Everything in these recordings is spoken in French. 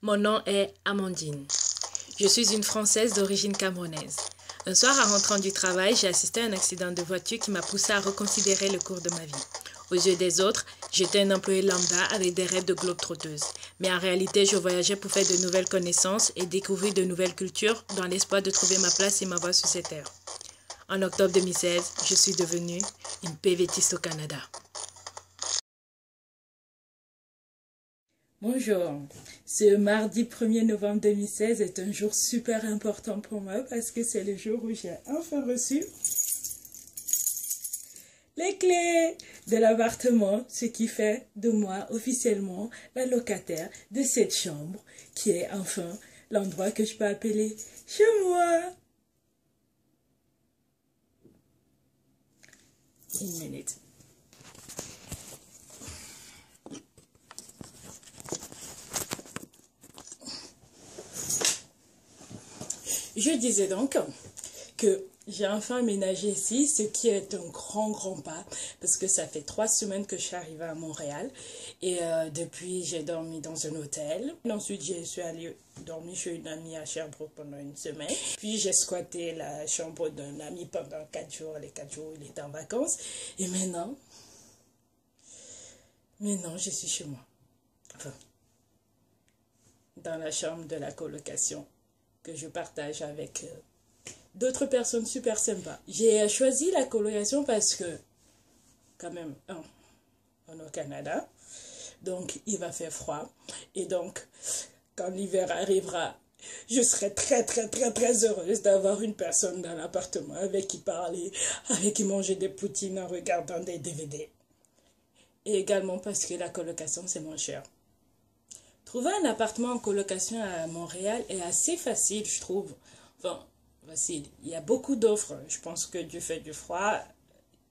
Mon nom est Amandine. Je suis une Française d'origine camerounaise. Un soir, en rentrant du travail, j'ai assisté à un accident de voiture qui m'a poussée à reconsidérer le cours de ma vie. Aux yeux des autres, j'étais un employé lambda avec des rêves de globe-trotteuse. Mais en réalité, je voyageais pour faire de nouvelles connaissances et découvrir de nouvelles cultures dans l'espoir de trouver ma place et ma voie sur cette terre. En octobre 2016, je suis devenue une PVTiste au Canada. Bonjour, ce mardi 1er novembre 2016 est un jour super important pour moi parce que c'est le jour où j'ai enfin reçu les clés de l'appartement, ce qui fait de moi officiellement la locataire de cette chambre qui est enfin l'endroit que je peux appeler chez moi. Une minute. Je disais donc que j'ai enfin aménagé ici, ce qui est un grand pas, parce que ça fait 3 semaines que je suis arrivée à Montréal. Et depuis, j'ai dormi dans un hôtel. Ensuite, je suis allée dormir chez une amie à Sherbrooke pendant une semaine. Puis, j'ai squatté la chambre d'un ami pendant 4 jours. Les 4 jours, il était en vacances. Et maintenant, je suis chez moi. Enfin, dans la chambre de la colocation que je partage avec d'autres personnes super sympas. J'ai choisi la colocation parce que, quand même, on est au Canada, donc il va faire froid. Et donc, quand l'hiver arrivera, je serai très heureuse d'avoir une personne dans l'appartement avec qui parler, avec qui manger des poutines en regardant des DVD. Et également parce que la colocation, c'est moins cher. Trouver un appartement en colocation à Montréal est assez facile, je trouve. Enfin, facile. Il y a beaucoup d'offres. Je pense que du fait du froid,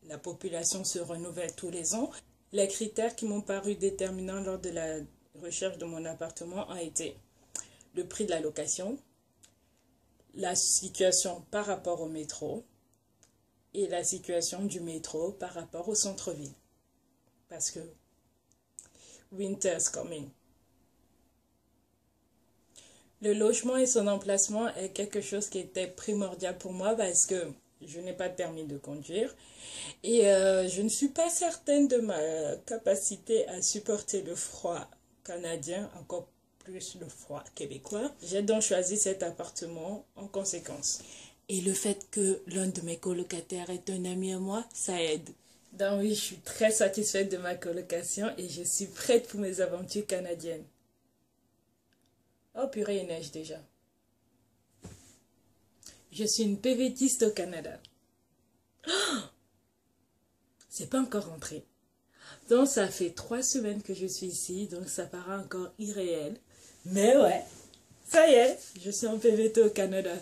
la population se renouvelle tous les ans. Les critères qui m'ont paru déterminants lors de la recherche de mon appartement ont été le prix de la location, la situation par rapport au métro et la situation du métro par rapport au centre-ville. Parce que winter's coming. Le logement et son emplacement est quelque chose qui était primordial pour moi parce que je n'ai pas de permis de conduire et je ne suis pas certaine de ma capacité à supporter le froid canadien, encore plus le froid québécois. J'ai donc choisi cet appartement en conséquence. Et le fait que l'un de mes colocataires est un ami à moi, ça aide. Donc oui, je suis très satisfaite de ma colocation et je suis prête pour mes aventures canadiennes. Oh purée, il neige déjà. Je suis une PVTiste au Canada. Oh, c'est pas encore rentré. Donc ça fait 3 semaines que je suis ici, donc ça paraît encore irréel. Mais ouais, ça y est, je suis en PVT au Canada.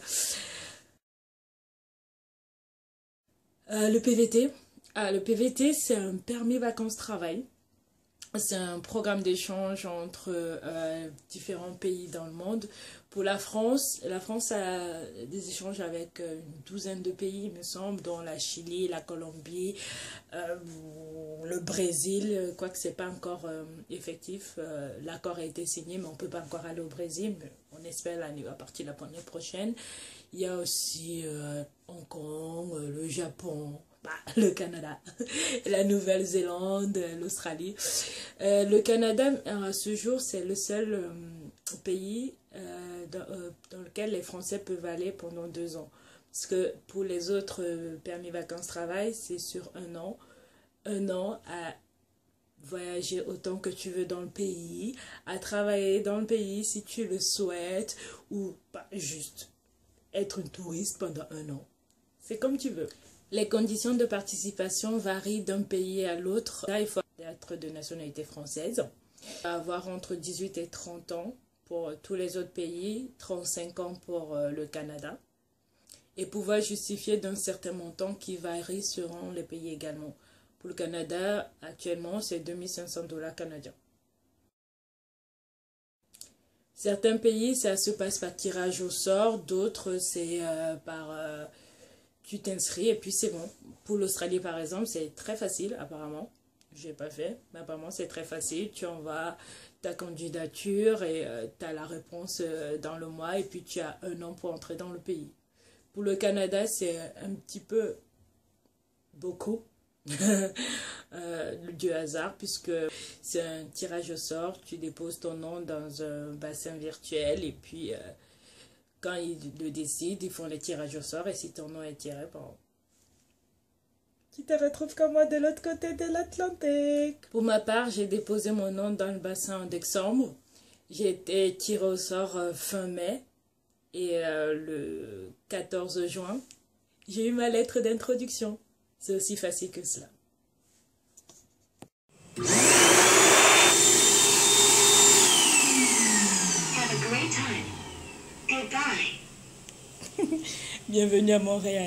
Le PVT, le PVT c'est un permis vacances-travail. C'est un programme d'échange entre différents pays dans le monde. Pour la France a des échanges avec une douzaine de pays, il me semble, dont la Chili, la Colombie, le Brésil, quoique ce n'est pas encore effectif. L'accord a été signé, mais on ne peut pas encore aller au Brésil. Mais on espère à partir de l'année prochaine. Il y a aussi Hong Kong, le Japon, le Canada, la Nouvelle-Zélande, l'Australie. Le Canada, à ce jour, c'est le seul pays dans lequel les Français peuvent aller pendant 2 ans. Parce que pour les autres permis vacances-travail, c'est sur 1 an. 1 an à voyager autant que tu veux dans le pays, à travailler dans le pays si tu le souhaites, ou juste être une touriste pendant 1 an. C'est comme tu veux. Les conditions de participation varient d'un pays à l'autre. Là, il faut être de nationalité française, avoir entre 18 et 30 ans pour tous les autres pays, 35 ans pour le Canada, et pouvoir justifier d'un certain montant qui varie selon les pays également. Pour le Canada, actuellement, c'est 2500 $ canadiens. Certains pays, ça se passe par tirage au sort, d'autres, c'est par... tu t'inscris et puis c'est bon. Pour l'Australie, par exemple, c'est très facile, apparemment. Je n'ai pas fait, mais apparemment, c'est très facile. Tu ta candidature et tu as la réponse dans le mois et puis tu as 1 an pour entrer dans le pays. Pour le Canada, c'est un petit peu beaucoup du hasard puisque c'est un tirage au sort. Tu déposes ton nom dans un bassin virtuel et puis quand ils le décident, ils font les tirages au sort et si ton nom est tiré, bon, tu te retrouves comme moi de l'autre côté de l'Atlantique. Pour ma part, j'ai déposé mon nom dans le bassin en décembre. J'ai été tirée au sort fin mai et le 14 juin, j'ai eu ma lettre d'introduction. C'est aussi facile que cela. Have a great time. Goodbye. Bienvenue à Montréal.